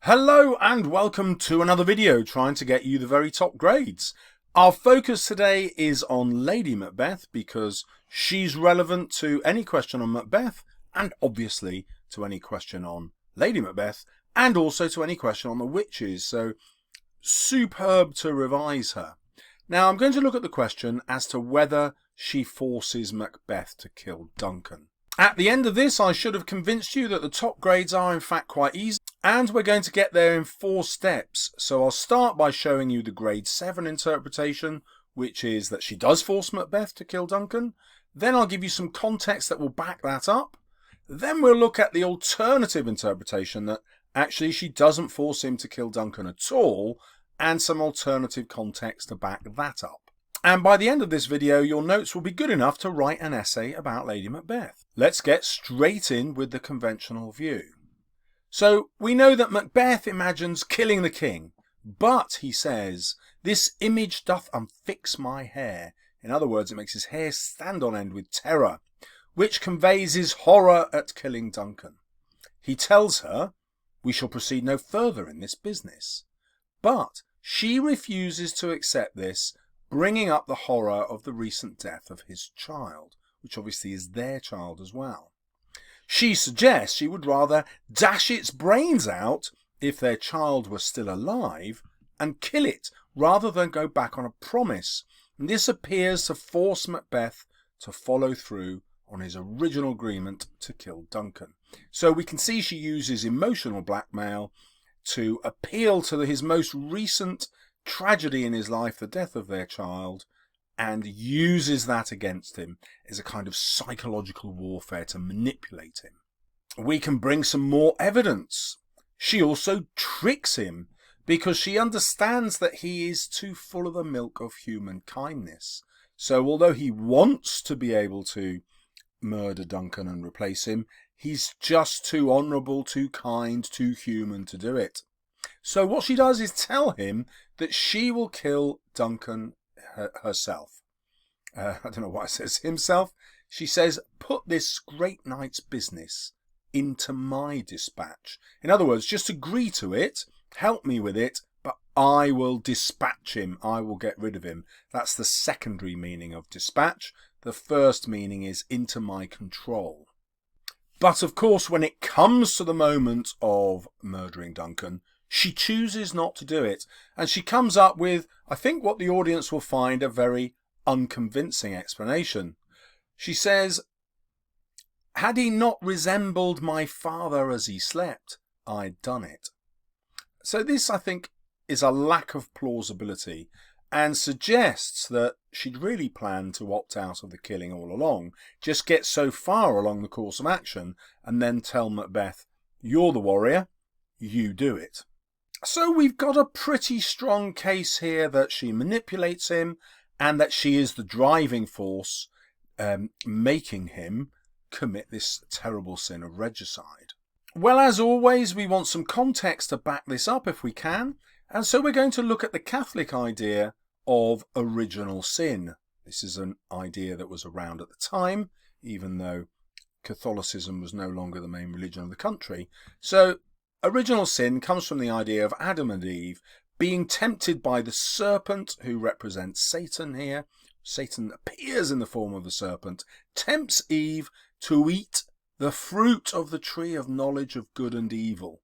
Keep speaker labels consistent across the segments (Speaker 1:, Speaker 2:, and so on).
Speaker 1: Hello and welcome to another video trying to get you the very top grades. Our focus today is on Lady Macbeth because she's relevant to any question on Macbeth and obviously to any question on Lady Macbeth and also to any question on the witches, so superb to revise her. Now I'm going to look at the question as to whether she forces Macbeth to kill Duncan. At the end of this, I should have convinced you that the top grades are in fact quite easy, and we're going to get there in 4 steps. So I'll start by showing you the grade 7 interpretation, which is that she does force Macbeth to kill Duncan. Then I'll give you some context that will back that up. Then we'll look at the alternative interpretation that actually she doesn't force him to kill Duncan at all, and some alternative context to back that up. And by the end of this video, your notes will be good enough to write an essay about Lady Macbeth. Let's get straight in with the conventional view. So we know that Macbeth imagines killing the king, but he says, "This image doth unfix my hair." In other words, it makes his hair stand on end with terror, which conveys his horror at killing Duncan. He tells her, "We shall proceed no further in this business." But she refuses to accept this, bringing up the horror of the recent death of his child, which obviously is their child as well. She suggests she would rather dash its brains out if their child were still alive and kill it rather than go back on a promise. And this appears to force Macbeth to follow through on his original agreement to kill Duncan. So we can see she uses emotional blackmail to appeal to his most recent tragedy in his life, the death of their child, and uses that against him as a kind of psychological warfare to manipulate him. We can bring some more evidence. She also tricks him because she understands that he is too full of the milk of human kindness. So although he wants to be able to murder Duncan and replace him, he's just too honourable, too kind, too human to do it. So what she does is tell him that she will kill Duncan herself. I don't know why it says himself. She says, "Put this great knight's business into my dispatch." In other words, just agree to it, help me with it, but I will dispatch him. I will get rid of him. That's the secondary meaning of dispatch. The first meaning is into my control. But of course, when it comes to the moment of murdering Duncan, she chooses not to do it, and she comes up with, I think, what the audience will find a very unconvincing explanation. She says, "Had he not resembled my father as he slept, I'd done it." So this, I think, is a lack of plausibility and suggests that she'd really planned to opt out of the killing all along, just get so far along the course of action and then tell Macbeth, "You're the warrior, you do it." So we've got a pretty strong case here that she manipulates him and that she is the driving force making him commit this terrible sin of regicide. Well, as always, we want some context to back this up if we can, and so we're going to look at the Catholic idea of original sin. This is an idea that was around at the time, even though Catholicism was no longer the main religion of the country. So original sin comes from the idea of Adam and Eve being tempted by the serpent, who represents Satan here. Satan appears in the form of the serpent, tempts Eve to eat the fruit of the tree of knowledge of good and evil.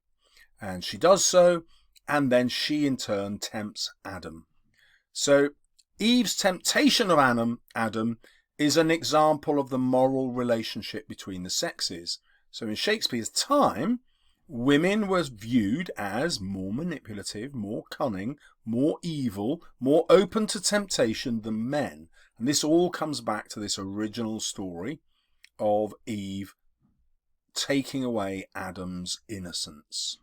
Speaker 1: And she does so, and then she in turn tempts Adam. So Eve's temptation of Adam is an example of the moral relationship between the sexes. So in Shakespeare's time, women were viewed as more manipulative, more cunning, more evil, more open to temptation than men. And this all comes back to this original story of Eve taking away Adam's innocence.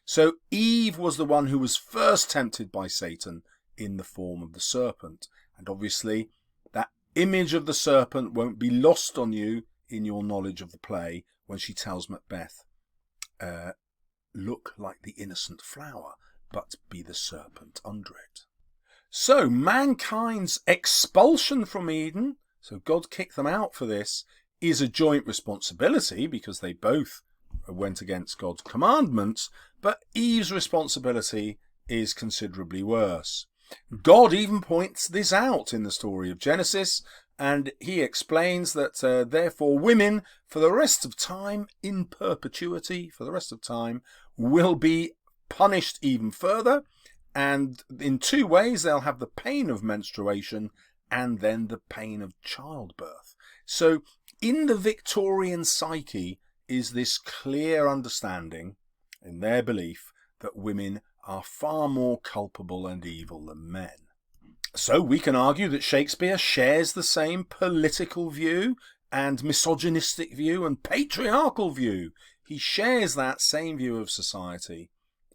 Speaker 1: So Eve was the one who was first tempted by Satan in the form of the serpent. And obviously that image of the serpent won't be lost on you in your knowledge of the play when she tells Macbeth, "Look like the innocent flower, but be the serpent under it." So mankind's expulsion from Eden, so God kicked them out for this, is a joint responsibility because they both went against God's commandments, but Eve's responsibility is considerably worse. God even points this out in the story of Genesis, and he explains that therefore women, for the rest of time, in perpetuity, for the rest of time, will be punished even further, and in two ways. They'll have the pain of menstruation and then the pain of childbirth. So in the Victorian psyche is this clear understanding, in their belief, that women are far more culpable and evil than men. So we can argue that Shakespeare shares the same political view and misogynistic view and patriarchal view. He shares that same view of society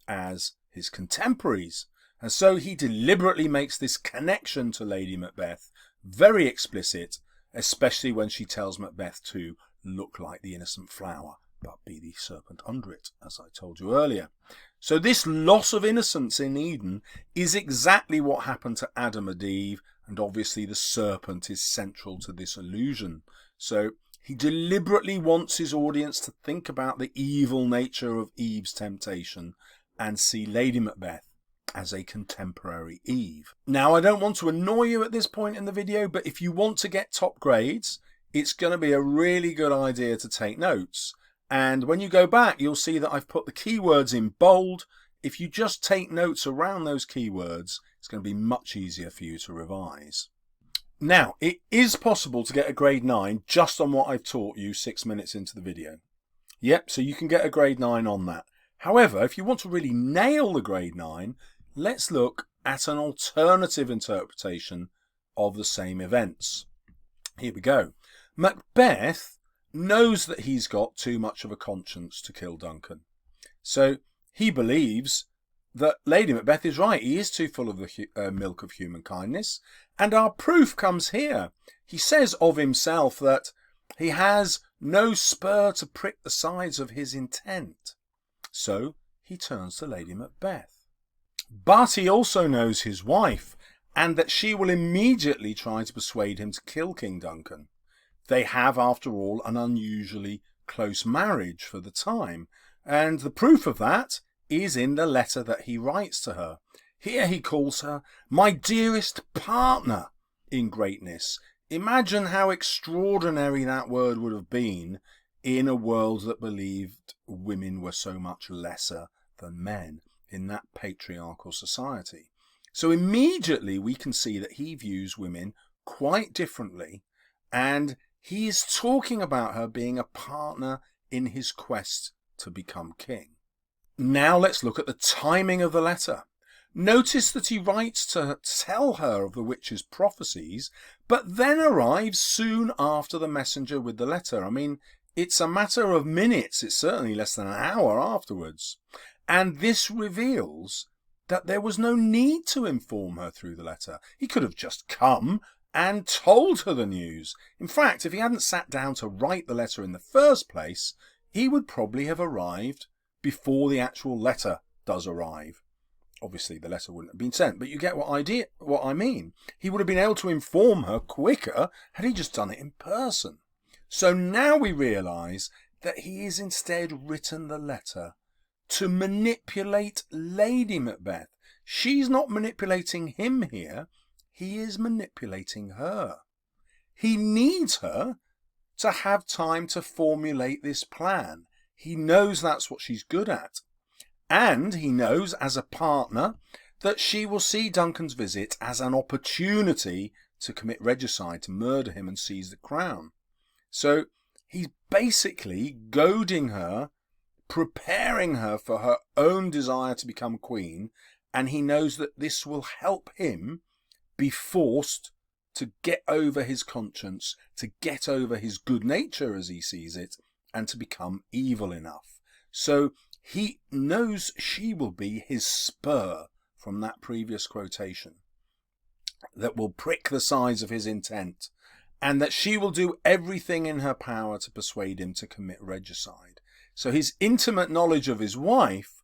Speaker 1: as his contemporaries. And so he deliberately makes this connection to Lady Macbeth very explicit, especially when she tells Macbeth to look like the innocent flower, but be the serpent under it, as I told you earlier. So this loss of innocence in Eden is exactly what happened to Adam and Eve, and obviously the serpent is central to this illusion. So he deliberately wants his audience to think about the evil nature of Eve's temptation and see Lady Macbeth as a contemporary Eve. Now, I don't want to annoy you at this point in the video, but if you want to get top grades, it's going to be a really good idea to take notes. And when you go back, you'll see that I've put the keywords in bold. If you just take notes around those keywords, it's going to be much easier for you to revise. Now, it is possible to get a grade 9 just on what I've taught you 6 minutes into the video. Yep, so you can get a grade 9 on that. However, if you want to really nail the grade 9, let's look at an alternative interpretation of the same events. Here we go. Macbeth knows that he's got too much of a conscience to kill Duncan. So he believes that Lady Macbeth is right. He is too full of the milk of human kindness. And our proof comes here. He says of himself that he has no spur to prick the sides of his intent. So he turns to Lady Macbeth. But he also knows his wife, and that she will immediately try to persuade him to kill King Duncan. They have, after all, an unusually close marriage for the time, and the proof of that is in the letter that he writes to her. Here he calls her my dearest partner in greatness. Imagine how extraordinary that word would have been in a world that believed women were so much lesser than men in that patriarchal society. So immediately we can see that he views women quite differently, and he is talking about her being a partner in his quest to become king. Now let's look at the timing of the letter. Notice that he writes to tell her of the witch's prophecies, but then arrives soon after the messenger with the letter. I mean, it's a matter of minutes. It's certainly less than an hour afterwards. And this reveals that there was no need to inform her through the letter. He could have just come and told her the news. In fact, if he hadn't sat down to write the letter in the first place, he would probably have arrived before the actual letter does arrive. Obviously, the letter wouldn't have been sent, but you get what I mean. He would have been able to inform her quicker had he just done it in person. So now we realise that he has instead written the letter to manipulate Lady Macbeth. She's not manipulating him here. He is manipulating her. He needs her to have time to formulate this plan. He knows that's what she's good at. And he knows, as a partner, that she will see Duncan's visit as an opportunity to commit regicide, to murder him and seize the crown. So he's basically goading her, preparing her for her own desire to become queen, and he knows that this will help him be forced to get over his conscience, to get over his good nature as he sees it, and to become evil enough. So he knows she will be his spur from that previous quotation that will prick the sides of his intent, and that she will do everything in her power to persuade him to commit regicide. So his intimate knowledge of his wife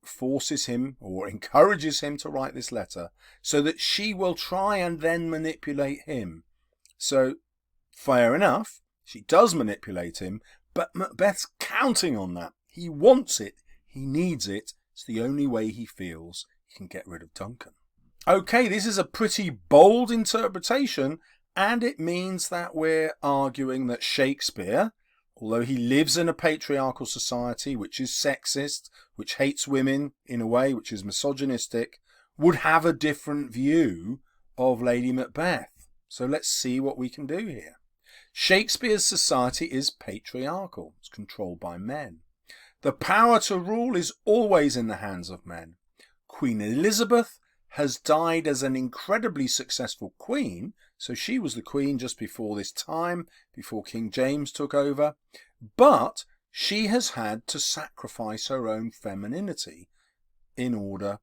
Speaker 1: forces him or encourages him to write this letter so that she will try and then manipulate him. So fair enough, she does manipulate him, but Macbeth's counting on that. He wants it. He needs it. It's the only way he feels he can get rid of Duncan. Okay, this is a pretty bold interpretation, and it means that we're arguing that Shakespeare, although he lives in a patriarchal society which is sexist, which hates women in a way which is misogynistic, would have a different view of Lady Macbeth. So let's see what we can do here. Shakespeare's society is patriarchal. It's controlled by men. The power to rule is always in the hands of men. Queen Elizabeth has died as an incredibly successful queen, so she was the queen just before this time, before King James took over, but she has had to sacrifice her own femininity in order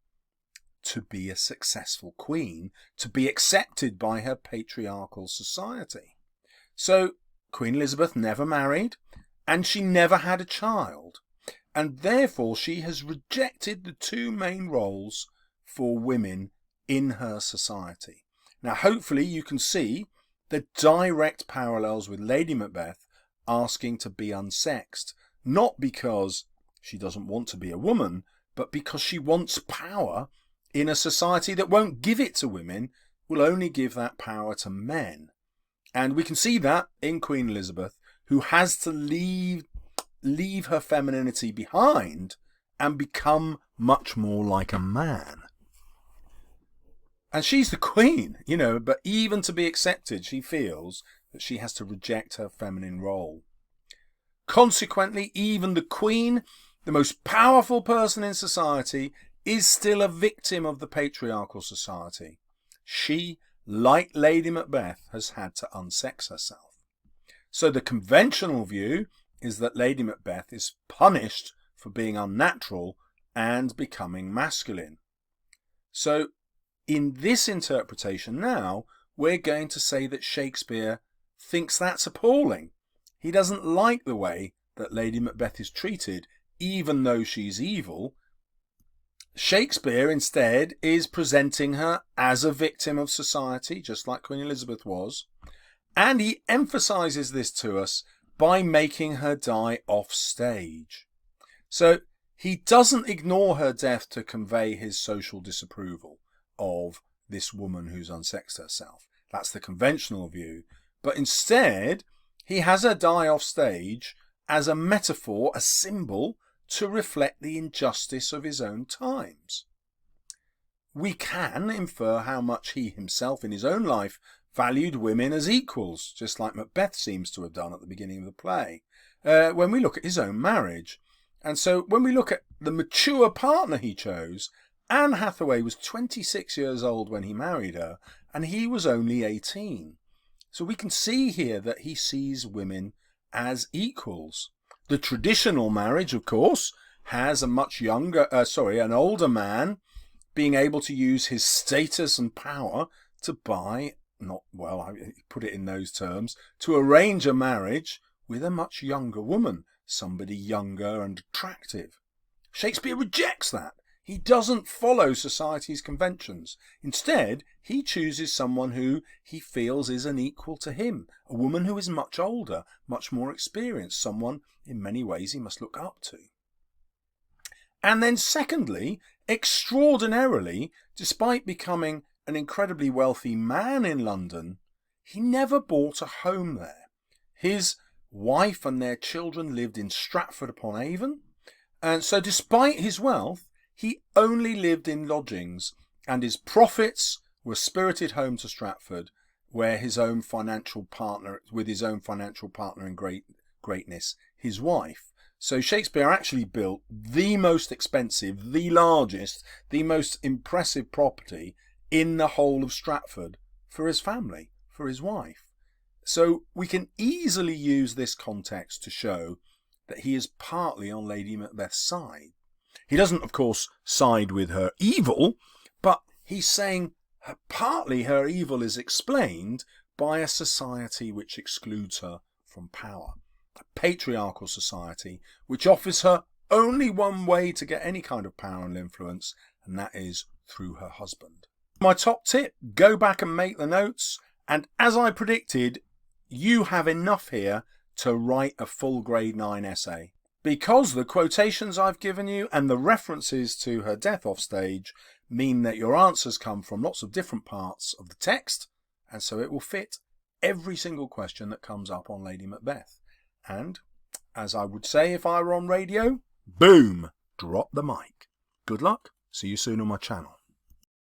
Speaker 1: to be a successful queen, to be accepted by her patriarchal society. So Queen Elizabeth never married, and she never had a child, and therefore she has rejected the two main roles for women in her society. Now hopefully you can see the direct parallels with Lady Macbeth asking to be unsexed, not because she doesn't want to be a woman, but because she wants power in a society that won't give it to women, will only give that power to men. And we can see that in Queen Elizabeth, who has to leave her femininity behind and become much more like a man. And she's the queen, you know, but even to be accepted, she feels that she has to reject her feminine role. Consequently, even the queen, the most powerful person in society, is still a victim of the patriarchal society. She, like Lady Macbeth, has had to unsex herself. So the conventional view is that Lady Macbeth is punished for being unnatural and becoming masculine. So in this interpretation now, we're going to say that Shakespeare thinks that's appalling. He doesn't like the way that Lady Macbeth is treated, even though she's evil. Shakespeare instead is presenting her as a victim of society, just like Queen Elizabeth was, and he emphasizes this to us by making her die off stage. So he doesn't ignore her death to convey his social disapproval of this woman who's unsexed herself. That's the conventional view. But instead, he has her die off stage as a metaphor, a symbol, to reflect the injustice of his own times. We can infer how much he himself in his own life valued women as equals, just like Macbeth seems to have done at the beginning of the play, when we look at his own marriage. And so when we look at the mature partner he chose, Anne Hathaway was 26 years old when he married her, and he was only 18. So we can see here that he sees women as equals. The traditional marriage, of course, has a much younger, an older man being able to use his status and power to buy, I put it in those terms, to arrange a marriage with a much younger woman, somebody younger and attractive. Shakespeare rejects that. He doesn't follow society's conventions. Instead, he chooses someone who he feels is an equal to him, a woman who is much older, much more experienced, someone in many ways he must look up to. And then secondly, extraordinarily, despite becoming an incredibly wealthy man in London, he never bought a home there. His wife and their children lived in Stratford-upon-Avon, and so despite his wealth, he only lived in lodgings, and his profits were spirited home to Stratford, where with his own financial partner in greatness, his wife. So Shakespeare actually built the most expensive, the largest, the most impressive property in the whole of Stratford for his family, for his wife. So we can easily use this context to show that he is partly on Lady Macbeth's side. He doesn't, of course, side with her evil, but he's saying partly her evil is explained by a society which excludes her from power. A patriarchal society which offers her only one way to get any kind of power and influence, and that is through her husband. My top tip, go back and make the notes, and as I predicted, you have enough here to write a full grade 9 essay. because the quotations I've given you and the references to her death off stage mean that your answers come from lots of different parts of the text, and so it will fit every single question that comes up on Lady Macbeth. And, as I would say if I were on radio, boom, drop the mic. Good luck. See you soon on my channel.